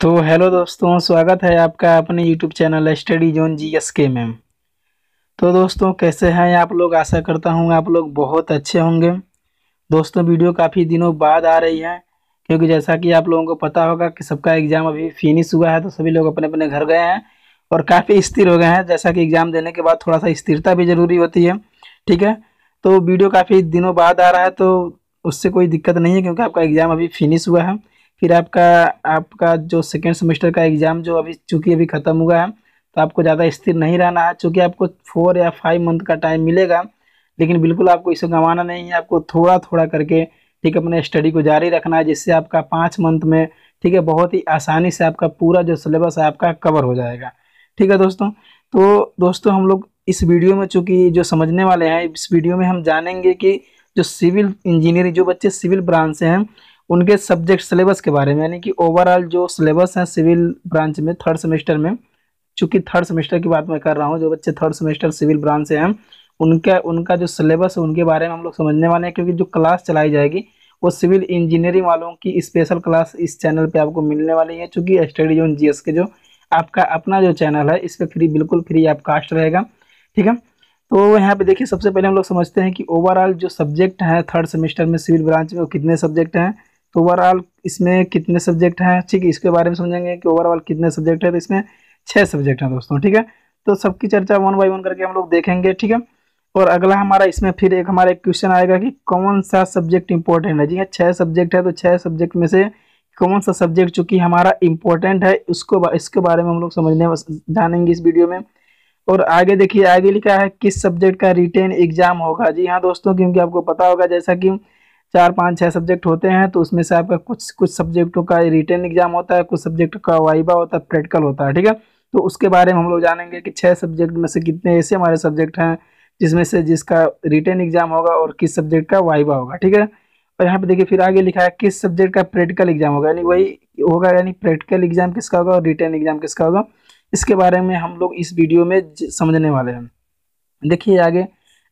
तो हेलो दोस्तों, स्वागत है आपका अपने YouTube channel study zone GSK में। तो दोस्तों, कैसे हैं आप लोग? आशा करता हूं आप लोग बहुत अच्छे होंगे। दोस्तों, वीडियो काफ़ी दिनों बाद आ रही है क्योंकि जैसा कि आप लोगों को पता होगा कि सबका एग्ज़ाम अभी फिनिश हुआ है, तो सभी लोग अपने अपने घर गए हैं और काफ़ी स्थिर हो गए हैं। जैसा कि एग्ज़ाम देने के बाद थोड़ा सा स्थिरता भी ज़रूरी होती है। ठीक है, तो वीडियो काफ़ी दिनों बाद आ रहा है, तो उससे कोई दिक्कत नहीं है क्योंकि आपका एग्ज़ाम अभी फिनिश हुआ है। फिर आपका आपका जो सेकेंड सेमेस्टर का एग्ज़ाम जो अभी चूँकि अभी ख़त्म हुआ है, तो आपको ज़्यादा स्थिर नहीं रहना है। चूँकि आपको 4 या 5 मंथ का टाइम मिलेगा, लेकिन बिल्कुल आपको इसे गंवाना नहीं है। आपको थोड़ा थोड़ा करके ठीक है अपने स्टडी को जारी रखना है, जिससे आपका 5 मंथ में ठीक है बहुत ही आसानी से आपका पूरा जो सिलेबस है आपका कवर हो जाएगा। ठीक है दोस्तों, तो दोस्तों हम लोग इस वीडियो में चूँकि जो समझने वाले हैं, इस वीडियो में हम जानेंगे कि जो सिविल इंजीनियरिंग जो बच्चे सिविल ब्रांच से हैं उनके सब्जेक्ट सिलेबस के बारे में, यानी कि ओवरऑल जो सिलेबस है सिविल ब्रांच में थर्ड सेमेस्टर में। चूंकि थर्ड सेमेस्टर की बात मैं कर रहा हूँ, जो बच्चे थर्ड सेमेस्टर सिविल ब्रांच से हैं उनका उनका जो सिलेबस है उनके बारे में हम लोग समझने वाले हैं। क्योंकि जो क्लास चलाई जाएगी वो सिविल इंजीनियरिंग वालों की स्पेशल क्लास इस चैनल पे आपको मिलने वाली है। चूंकि स्टडी जोन जीएस के जो आपका अपना जो चैनल है इस पे बिल्कुल फ्री ऑफ कास्ट रहेगा। ठीक है, तो यहाँ पे देखिए सबसे पहले हम लोग समझते हैं कि ओवरऑल जो सब्जेक्ट है थर्ड सेमेस्टर में सिविल ब्रांच में वो कितने सब्जेक्ट हैं। तो ओवरऑल इसमें कितने सब्जेक्ट हैं, ठीक है, इसके बारे में समझेंगे कि ओवरऑल कितने सब्जेक्ट है। तो इसमें 6 सब्जेक्ट हैं दोस्तों। ठीक है, तो सबकी चर्चा वन बाय वन करके हम लोग देखेंगे। ठीक है, और अगला हमारा इसमें फिर एक हमारा एक क्वेश्चन आएगा कि कौन सा सब्जेक्ट इंपॉर्टेंट है। जी हाँ, 6 सब्जेक्ट है, तो 6 सब्जेक्ट में से कौन सा सब्जेक्ट चूंकि हमारा इंपॉर्टेंट है उसको इसके बारे में हम लोग समझने जानेंगे इस वीडियो में। और आगे देखिए, आगे लिखा है किस सब्जेक्ट का रिटेन एग्जाम होगा। जी हाँ दोस्तों, क्योंकि आपको पता होगा जैसा कि 4 5 6 सब्जेक्ट होते हैं, तो उसमें से आपका कुछ कुछ सब्जेक्टों का रिटेन एग्जाम होता है, कुछ सब्जेक्ट का वाइवा होता है, प्रैक्टिकल होता है। ठीक है, तो उसके बारे में हम लोग जानेंगे कि 6 सब्जेक्ट में से कितने ऐसे हमारे सब्जेक्ट हैं जिसमें से जिसका रिटेन एग्जाम होगा और किस सब्जेक्ट का वाइवा होगा। ठीक है, और यहाँ पे देखिए फिर आगे लिखा है किस सब्जेक्ट का प्रैक्टिकल एग्जाम होगा, यानी वही होगा, यानी प्रैक्टिकल एग्जाम किसका होगा और रिटेन एग्जाम किसका होगा। इसके बारे में हम लोग इस वीडियो में समझने वाले हैं। देखिए आगे,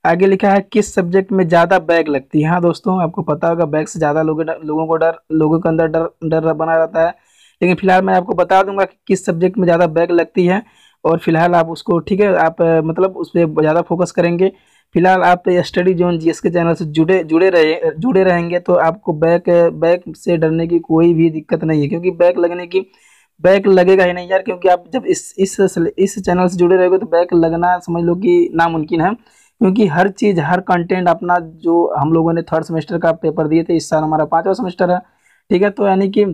आगे लिखा है किस सब्जेक्ट में ज़्यादा बैक लगती है। हाँ दोस्तों, आपको पता होगा बैक से ज़्यादा लोगों को डर, लोगों के अंदर डर डर बना रहता है। लेकिन फिलहाल मैं आपको बता दूंगा कि किस सब्जेक्ट में ज़्यादा बैक लगती है, और फिलहाल आप उसको ठीक है आप मतलब उस पर ज़्यादा फोकस करेंगे। फिलहाल आप स्टडी जोन जीएस के चैनल से जुड़े रहेंगे तो आपको बैक बैक से डरने की कोई भी दिक्कत नहीं है, क्योंकि बैक लगेगा ही नहीं यार। क्योंकि आप जब इस चैनल से जुड़े रहोगे तो बैक लगना समझ लो कि नामुमकिन है। क्योंकि हर चीज़ हर कंटेंट अपना, जो हम लोगों ने थर्ड सेमेस्टर का पेपर दिए थे, इस साल हमारा 5वां सेमेस्टर है। ठीक है, तो यानी कि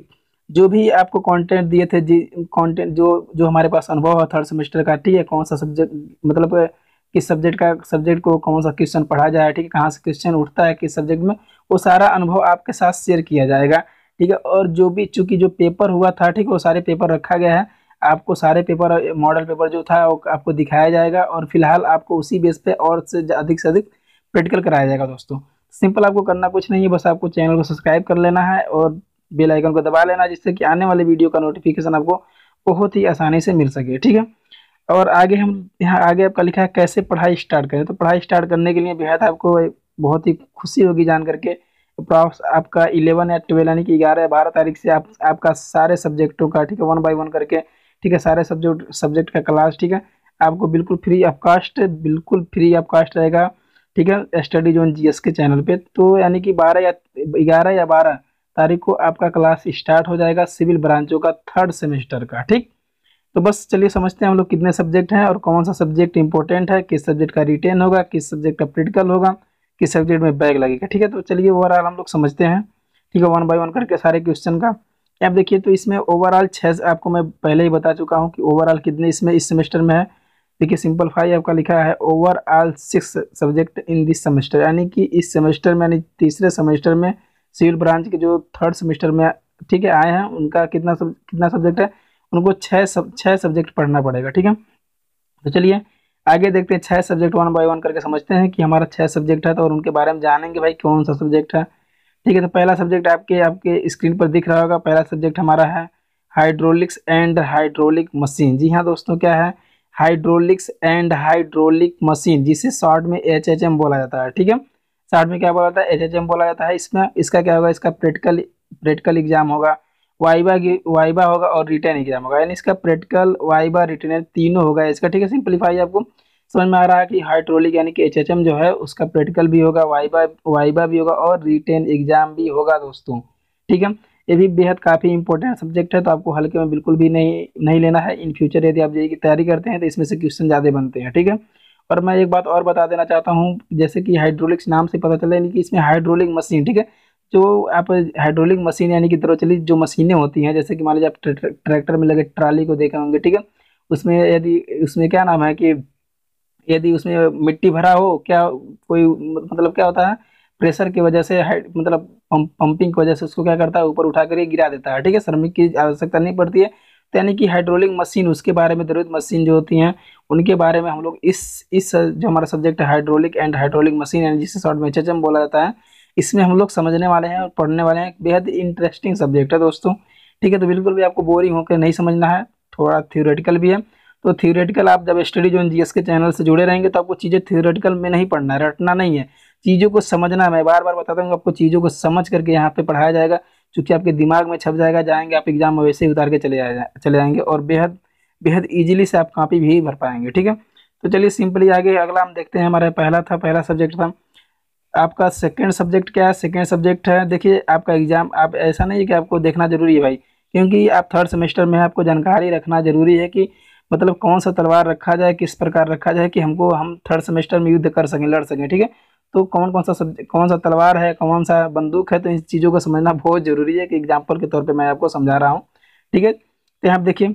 जो भी आपको कंटेंट दिए थे, जी कंटेंट जो जो हमारे पास अनुभव है थर्ड सेमेस्टर का, ठीक है, कौन सा सब्जेक्ट मतलब किस सब्जेक्ट को कौन सा क्वेश्चन पढ़ा जाए, ठीक है, कहाँ से क्वेश्चन उठता है किस सब्जेक्ट में, वो सारा अनुभव आपके साथ शेयर किया जाएगा। ठीक है, और जो भी चूंकि जो पेपर हुआ था, ठीक है, वो सारे पेपर रखा गया है। आपको सारे पेपर मॉडल पेपर जो था वो आपको दिखाया जाएगा, और फिलहाल आपको उसी बेस पे और से अधिक प्रैक्टिकल कराया जाएगा दोस्तों। सिंपल आपको करना कुछ नहीं है, बस आपको चैनल को सब्सक्राइब कर लेना है और बेल आइकन को दबा लेना, जिससे कि आने वाले वीडियो का नोटिफिकेशन आपको बहुत ही आसानी से मिल सके। ठीक है, और आगे हम यहाँ आगे आपका लिखा है कैसे पढ़ाई स्टार्ट करें। तो पढ़ाई स्टार्ट करने के लिए बेहद आपको बहुत ही खुशी होगी जान करके अप्रॉक्स आपका 11 या 12 यानी कि 11 या 12 तारीख से आपका सारे सब्जेक्टों का, ठीक है, वन बाय वन करके, ठीक है, सारे सब्जेक्ट का क्लास, ठीक है, आपको बिल्कुल फ्री ऑफ कास्ट रहेगा। ठीक है, स्टडी जोन जीएस के चैनल पे। तो यानी कि 11 या 12 तारीख को आपका क्लास स्टार्ट हो जाएगा सिविल ब्रांचों का थर्ड सेमेस्टर का। ठीक, तो बस चलिए समझते हैं हम लोग कितने सब्जेक्ट हैं और कौन सा सब्जेक्ट इंपॉर्टेंट है, किस सब्जेक्ट का रिटेन होगा, किस सब्जेक्ट का प्रैक्टिकल होगा, किस सब्जेक्ट में बैग लगेगा। ठीक है, तो चलिए ओवरऑल हम लोग समझते हैं। ठीक है, वन बाय वन करके सारे क्वेश्चन का। आप देखिए, तो इसमें ओवरऑल 6 आपको मैं पहले ही बता चुका हूँ कि ओवरऑल कितने इसमें इस सेमेस्टर में है। देखिए सिंपल 5 आपका लिखा है overall 6 subject in this semester, यानी कि इस सेमेस्टर में, यानी तीसरे सेमेस्टर में सिविल ब्रांच के जो थर्ड सेमेस्टर में, ठीक है, आए हैं उनका कितना सब्जेक्ट है, उनको 6 सब्जेक्ट पढ़ना पड़ेगा। ठीक है, तो चलिए आगे देखते हैं 6 सब्जेक्ट वन बाय वन करके समझते हैं कि हमारा 6 सब्जेक्ट है, तो और उनके बारे में जानेंगे भाई कौन सा सब्जेक्ट है। ठीक है, तो पहला सब्जेक्ट आपके आपके स्क्रीन पर दिख रहा होगा। पहला सब्जेक्ट हमारा है हाइड्रोलिक्स एंड हाइड्रोलिक मशीन। जी हाँ दोस्तों, क्या है? हाइड्रोलिक्स एंड हाइड्रोलिक मशीन, जिसे शॉर्ट में HHM बोला जाता है। ठीक है, शॉर्ट में क्या बोला जाता है? HHM बोला जाता है। इसमें इसका क्या होगा? इसका प्रैक्टिकल एग्जाम होगा। वाइबा होगा और रिटर्न एग्जाम होगा, यानी इसका प्रैक्टिकल वाइबा रिटर्न तीनों होगा इसका। ठीक है, सिंपलीफाई आपको समझ में आ रहा है कि हाइड्रोलिक यानी कि एचएचएम जो है उसका प्रैक्टिकल भी होगा, वाइबा वाइबा भी होगा और रिटर्न एग्जाम भी होगा दोस्तों। ठीक है, ये भी बेहद काफ़ी इंपॉर्टेंट सब्जेक्ट है, तो आपको हल्के में बिल्कुल भी नहीं नहीं लेना है। इन फ्यूचर यदि आप जेईई की तैयारी करते हैं तो इसमें से क्वेश्चन ज़्यादा बनते हैं। ठीक है, और मैं एक बात और बता देना चाहता हूँ, जैसे कि हाइड्रोलिक्स नाम से पता चला यानी कि इसमें हाइड्रोलिक मशीन, ठीक है, जो आप हाइड्रोलिक मशीन यानी कि तरह चलित जो मशीनें होती हैं, जैसे कि मान लीजिए आप ट्रैक्टर में लगे ट्राली को देखे होंगे। ठीक है, उसमें यदि उसमें क्या नाम है कि यदि उसमें मिट्टी भरा हो, क्या कोई मतलब क्या होता है, प्रेशर की वजह से मतलब पंपिंग की वजह से उसको क्या करता है, ऊपर उठा कर ये गिरा देता है। ठीक है, श्रमिक की आवश्यकता नहीं पड़ती है, तो यानी कि हाइड्रोलिक मशीन उसके बारे में, जरूरत मशीन जो होती हैं उनके बारे में हम लोग इस जो हमारा सब्जेक्ट है हाइड्रोलिक एंड हाइड्रोलिक मशीन यानी जिसे शॉर्ट में एचएचएम बोला जाता है, इसमें हम लोग समझने वाले हैं और पढ़ने वाले हैं। बेहद इंटरेस्टिंग सब्जेक्ट है दोस्तों। ठीक है, तो बिल्कुल भी आपको बोरिंग होकर नहीं समझना है, थोड़ा थ्योरेटिकल भी है। तो थ्योरेटिकल आप जब स्टडी जोन जीएस के चैनल से जुड़े रहेंगे तो आपको चीज़ें थ्योरेटिकल में नहीं पढ़ना है, रटना नहीं है, चीज़ों को समझना है। मैं बार बार बताता हूँ आपको चीज़ों को समझ करके यहाँ पे पढ़ाया जाएगा, क्योंकि आपके दिमाग में छप जाएगा, जाएंगे आप एग्जाम में वैसे ही उतार के चले आएंगे और बेहद बेहद ईजिली से आप कॉपी भी भर पाएंगे। ठीक है, तो चलिए सिंपली आगे अगला हम देखते हैं। हमारा पहला सब्जेक्ट था आपका। सेकंड सब्जेक्ट क्या है? सेकंड सब्जेक्ट है, देखिए आपका एग्जाम, आप ऐसा नहीं है कि आपको देखना जरूरी है भाई, क्योंकि आप थर्ड सेमेस्टर में आपको जानकारी रखना जरूरी है कि मतलब कौन सा तलवार रखा जाए, किस प्रकार रखा जाए कि हम थर्ड सेमेस्टर में युद्ध कर सकें, लड़ सकें। ठीक है, तो कौन सा तलवार है, कौन सा बंदूक है, तो इन चीज़ों को समझना बहुत जरूरी है कि एग्जाम्पल के तौर पर मैं आपको समझा रहा हूँ। ठीक है, तो यहाँ आप देखिए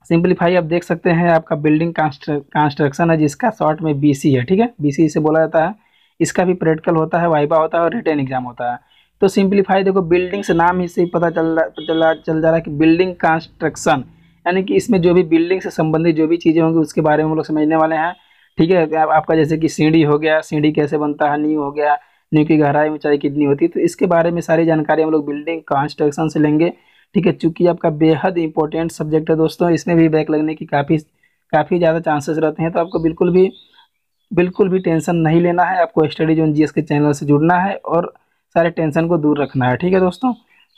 सिंपलीफाई आप देख सकते हैं, आपका बिल्डिंग कंस्ट्रक्शन है जिसका शॉर्ट में बीसी है। ठीक है, बीसी से बोला जाता है। इसका भी प्रैक्टिकल होता है, वाइबा होता है और रिटन एग्जाम होता है। तो सिंपलीफाई देखो, बिल्डिंग से नाम ही से पता चल जा रहा है कि बिल्डिंग कंस्ट्रक्शन, यानी कि इसमें जो भी बिल्डिंग से संबंधित जो भी चीज़ें होंगी उसके बारे में हम लोग समझने वाले हैं। ठीक है, आपका जैसे कि सीढ़ी हो गया, सीढ़ी कैसे बनता है, नींव हो गया, नींव की गहराई ऊंचाई कितनी होती है, तो इसके बारे में सारी जानकारी हम लोग बिल्डिंग कंस्ट्रक्शन से लेंगे। ठीक है, चूंकि आपका बेहद इंपॉर्टेंट सब्जेक्ट है दोस्तों, इसमें भी बैक लगने की काफ़ी काफ़ी ज़्यादा चांसेस रहते हैं, तो आपको बिल्कुल भी टेंशन नहीं लेना है। आपको स्टडी जोन जीएस के चैनल से जुड़ना है और सारे टेंशन को दूर रखना है। ठीक है दोस्तों,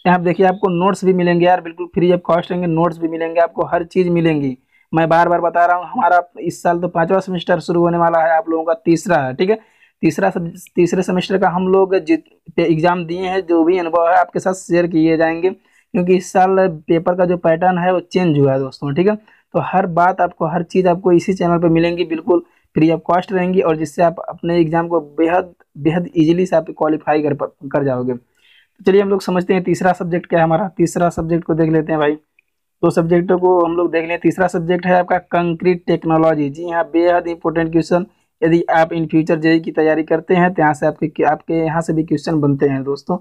यहाँ आप देखिए आपको नोट्स भी मिलेंगे यार, बिल्कुल फ्री ऑफ कॉस्ट रहेंगे, नोट्स भी मिलेंगे आपको, हर चीज़ मिलेंगी। मैं बार बार बता रहा हूँ, हमारा इस साल तो 5वां सेमेस्टर शुरू होने वाला है, आप लोगों का तीसरा है। ठीक है, तीसरे सेमेस्टर का हम लोग जित एग्जाम दिए हैं, जो भी अनुभव है आपके साथ शेयर किए जाएंगे, क्योंकि इस साल पेपर का जो पैटर्न है वो चेंज हुआ है दोस्तों। ठीक है, तो हर बात आपको, हर चीज़ आपको इसी चैनल पर मिलेंगी, बिल्कुल फ्री ऑफ कॉस्ट रहेंगी, और जिससे आप अपने एग्जाम को बेहद बेहद इजीली से आप क्वालिफाई कर जाओगे। तो चलिए हम लोग समझते हैं तीसरा सब्जेक्ट क्या है हमारा। तीसरा सब्जेक्ट को देख लेते हैं भाई। दो सब्जेक्टों को हम लोग देख लें। तीसरा सब्जेक्ट है आपका कंक्रीट टेक्नोलॉजी। जी हाँ, बेहद इंपॉर्टेंट क्वेश्चन, यदि आप इन फ्यूचर जेईई की तैयारी करते हैं तो यहाँ से आपके यहाँ से भी क्वेश्चन बनते हैं दोस्तों।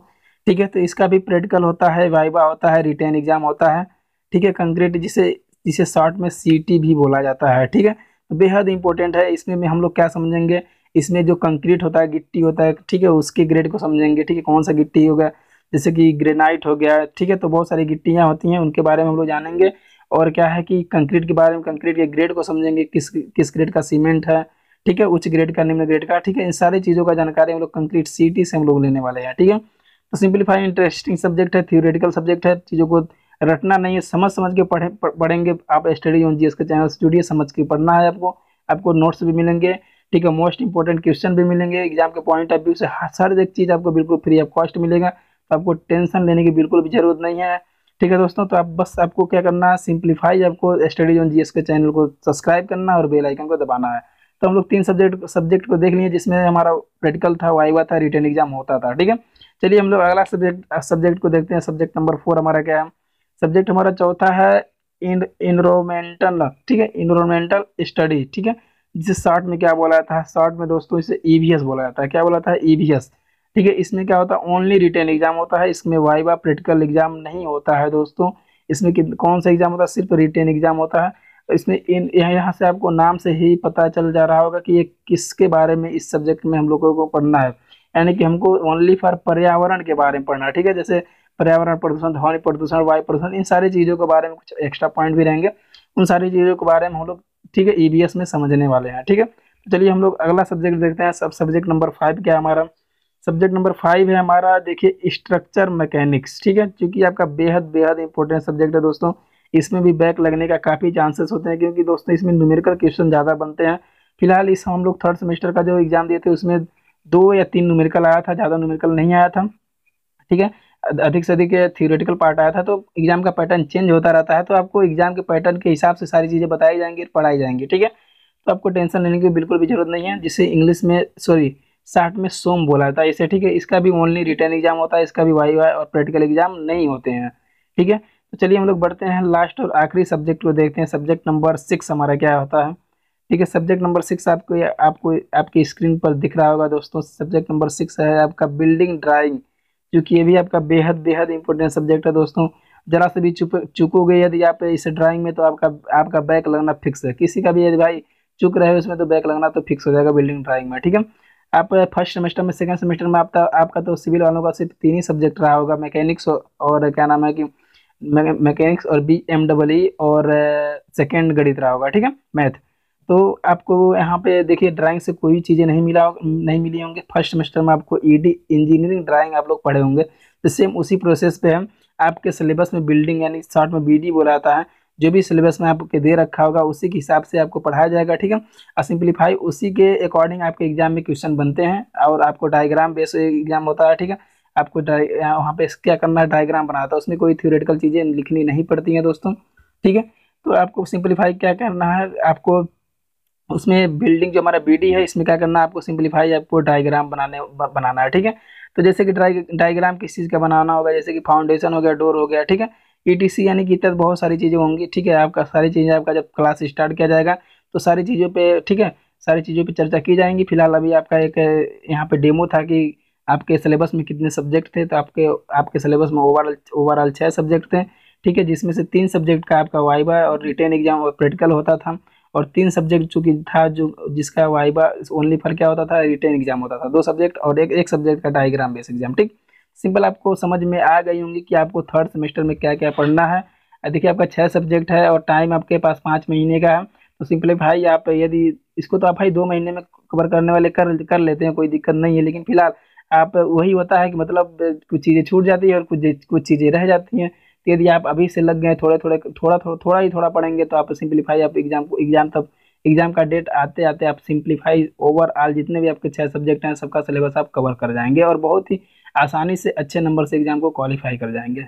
ठीक है, तो इसका भी प्रैक्टिकल होता है, वाइवा होता है, रिटेन एग्जाम होता है। ठीक है, कंक्रीट जिसे जिसे शॉर्ट में सीटी भी बोला जाता है। ठीक है, तो बेहद इंपॉर्टेंट है। इसमें में हम लोग क्या समझेंगे, इसमें जो कंक्रीट होता है, गिट्टी होता है, ठीक है, उसके ग्रेड को समझेंगे। ठीक है, कौन सा गिट्टी होगा, जैसे कि ग्रेनाइट हो गया। ठीक है, तो बहुत सारी गिट्टियाँ होती हैं, उनके बारे में हम लोग जानेंगे। और क्या है कि कंक्रीट के बारे में, कंक्रीट के ग्रेड को समझेंगे, किस किस ग्रेड का सीमेंट है। ठीक है, उच्च ग्रेड का, निम्न ग्रेड का। ठीक है, इन सारी चीज़ों का जानकारी हम लोग कंक्रीट सीटी से हम लोग लेने वाले हैं। ठीक है, तो सिंपलीफाई इंटरेस्टिंग सब्जेक्ट है, थ्योरेटिकल सब्जेक्ट है, चीज़ों को रटना नहीं है, समझ समझ के पढ़ेंगे। आप स्टडी ऑन जीएस के चैनल से जुड़िए, समझ के पढ़ना है आपको। आपको नोट्स भी मिलेंगे। ठीक है, मोस्ट इंपॉर्टेंट क्वेश्चन भी मिलेंगे एग्जाम के पॉइंट ऑफ व्यू से, हर एक चीज़ आपको बिल्कुल फ्री ऑफ कॉस्ट मिलेगा, तो आपको टेंशन लेने की बिल्कुल भी जरूरत नहीं है। ठीक है दोस्तों, तो आप बस आपको क्या करना है, सिंपलीफाई आपको स्टडी ऑन जीएस के चैनल को सब्सक्राइब करना और बेल आइकन को दबाना है। तो हम लोग तीन सब्जेक्ट को देख लिए, जिसमें हमारा प्रैक्टिकल था, वाइवा था, रिटन एग्जाम होता था। ठीक है, चलिए हम लोग अगला सब्जेक्ट को देखते हैं। सब्जेक्ट नंबर 4 हमारा क्या है? सब्जेक्ट हमारा चौथा है इन्वायरमेंटल। ठीक है, इन्वायरमेंटल स्टडी। ठीक है, जिसे शॉर्ट में क्या बोला था, शॉर्ट में दोस्तों इसे ईवीएस बोला जाता है। क्या बोला था? ईवीएस। ठीक है, इसमें क्या होता है, ओनली रिटन एग्जाम होता है, इसमें वाइवा प्रैक्टिकल एग्जाम नहीं होता है दोस्तों। इसमें कौन सा एग्जाम होता है? सिर्फ रिटन एग्जाम होता है। इसमें यहाँ से आपको नाम से ही पता चल जा रहा होगा कि ये किसके बारे में इस सब्जेक्ट में हम लोगों को पढ़ना है, यानी कि हमको ओनली फॉर पर्यावरण के बारे में पढ़ना है। ठीक है, जैसे पर्यावरण प्रदूषण, ध्वनि प्रदूषण, वायु प्रदूषण, इन सारी चीज़ों के बारे में कुछ एक्स्ट्रा पॉइंट भी रहेंगे, उन सारी चीज़ों के बारे में हम लोग, ठीक है, ईवीएस में समझने वाले हैं। ठीक है, तो चलिए हम लोग अगला सब्जेक्ट देखते हैं। सब सब्जेक्ट नंबर 5 क्या है हमारा? सब्जेक्ट नंबर 5 है हमारा, देखिए स्ट्रक्चर मैकेनिक्स, ठीक है, क्योंकि आपका बेहद बेहद इंपॉर्टेंट सब्जेक्ट है दोस्तों। इसमें भी बैक लगने का काफ़ी चांसेस होते हैं, क्योंकि दोस्तों इसमें न्यूमेरिकल क्वेश्चन ज़्यादा बनते हैं। फिलहाल इस हम लोग थर्ड सेमेस्टर का जो एग्जाम दिए थे उसमें 2 या 3 न्यूमेरिकल आया था, ज़्यादा न्यूमेरिकल नहीं आया था, ठीक है। अधिक से अधिक थियोरेटिकल पार्ट आया था। तो एग्जाम का पैटर्न चेंज होता रहता है, तो आपको एग्जाम के पैटर्न के हिसाब से सारी चीज़ें बताई जाएंगी, पढ़ाई जाएंगी, ठीक है। तो आपको टेंशन लेने की बिल्कुल भी जरूरत नहीं है। जिसे इंग्लिश में सॉरी शार्ट में सोम बोला जाता है इसे, ठीक है। इसका भी ओनली रिटर्न एग्जाम होता है, इसका भी वाइवा और प्रैक्टिकल एग्जाम नहीं होते हैं, ठीक है। तो चलिए हम लोग बढ़ते हैं लास्ट और आखिरी सब्जेक्ट को देखते हैं। सब्जेक्ट नंबर 6 हमारा क्या होता है, ठीक है। सब्जेक्ट नंबर 6 आपको आपको आपकी स्क्रीन पर दिख रहा होगा दोस्तों। सब्जेक्ट नंबर 6 है आपका बिल्डिंग ड्राइंग, क्योंकि ये भी आपका बेहद बेहद इंपॉर्टेंट सब्जेक्ट है दोस्तों। जरा से भी चुकोगे यदि आप इस ड्राइंग में, तो आपका आपका बैक लगना फिक्स है। किसी का भी यदि भाई चुक रहे हो उसमें, तो बैक लगना तो फिक्स हो जाएगा बिल्डिंग ड्राइंग में, ठीक है। आप फर्स्ट सेमेस्टर में, सेकंड सेमेस्टर में आपका तो सिविल वालों का सिर्फ 3 ही सब्जेक्ट रहा होगा, मैकेनिक्स और क्या नाम है कि मैकेनिक्स और BMEE और सेकेंड गणित रहा होगा, ठीक है, मैथ। तो आपको यहाँ पे देखिए ड्राइंग से कोई चीज़ें नहीं मिली होंगी। फर्स्ट सेमेस्टर में आपको ED इंजीनियरिंग ड्राइंग आप लोग पढ़े होंगे, तो सेम उसी प्रोसेस पे है। आपके सिलेबस में बिल्डिंग यानी शॉर्ट में BD बोला जाता है, जो भी सिलेबस में आपके दे रखा होगा उसी के हिसाब से आपको पढ़ाया जाएगा, ठीक है। और सिंपलीफाई उसी के अकॉर्डिंग आपके एग्जाम में क्वेश्चन बनते हैं, और आपको डायग्राम बेस्ड एग्जाम होता है, ठीक है। आपको वहाँ पे क्या करना है, डायग्राम बनाना था, उसमें कोई थ्योरेटिकल चीज़ें लिखनी नहीं पड़ती हैं दोस्तों, ठीक है। तो आपको सिंपलीफाई क्या करना है, आपको उसमें बिल्डिंग जो हमारा BD है इसमें क्या करना है, आपको सिंपलीफाई आपको डायग्राम बनाना है, ठीक है। तो जैसे कि डायग्राम किस चीज़ का बनाना होगा, जैसे कि फाउंडेशन हो गया, डोर हो गया, ठीक है, ETC यानी कि इतर बहुत सारी चीज़ें होंगी, ठीक है। आपका सारी चीज़ें आपका जब क्लास स्टार्ट किया जाएगा तो सारी चीज़ों पे, ठीक है, सारी चीज़ों पे चर्चा की जाएंगी। फिलहाल अभी आपका एक यहाँ पे डेमो था कि आपके सिलेबस में कितने सब्जेक्ट थे, तो आपके आपके सिलेबस में ओवरऑल 6 सब्जेक्ट थे, ठीक है, जिसमें से 3 सब्जेक्ट का आपका वाइवा और रिटेन एग्जाम और प्रैक्टिकल होता था, और 3 सब्जेक्ट चूंकि था जो जिसका वाइवा ओनली फॉर क्या होता था, रिटेन एग्जाम होता था। 2 सब्जेक्ट और एक सब्जेक्ट का डायग्राम बेस एग्जाम, ठीक। सिंपल आपको समझ में आ गई होंगी कि आपको थर्ड सेमेस्टर में क्या क्या पढ़ना है। देखिए आपका 6 सब्जेक्ट है और टाइम आपके पास 5 महीने का है। तो सिंपली भाई आप यदि इसको तो आप भाई 2 महीने में कवर करने वाले कर लेते हैं, कोई दिक्कत नहीं है। लेकिन फिलहाल आप वही होता है कि मतलब कुछ चीज़ें छूट जाती है और कुछ चीज़ें रह जाती हैं। तो यदि आप अभी से लग गए थोड़ा पढ़ेंगे, तो आप सिंपलीफाई आप एग्जाम का डेट आते आते आप सिंपलीफाई ओवरऑल जितने भी आपके 6 सब्जेक्ट हैं सबका सिलेबस आप कवर कर जाएंगे, और बहुत ही आसानी से अच्छे नंबर से एग्जाम को क्वालिफाई कर जाएंगे।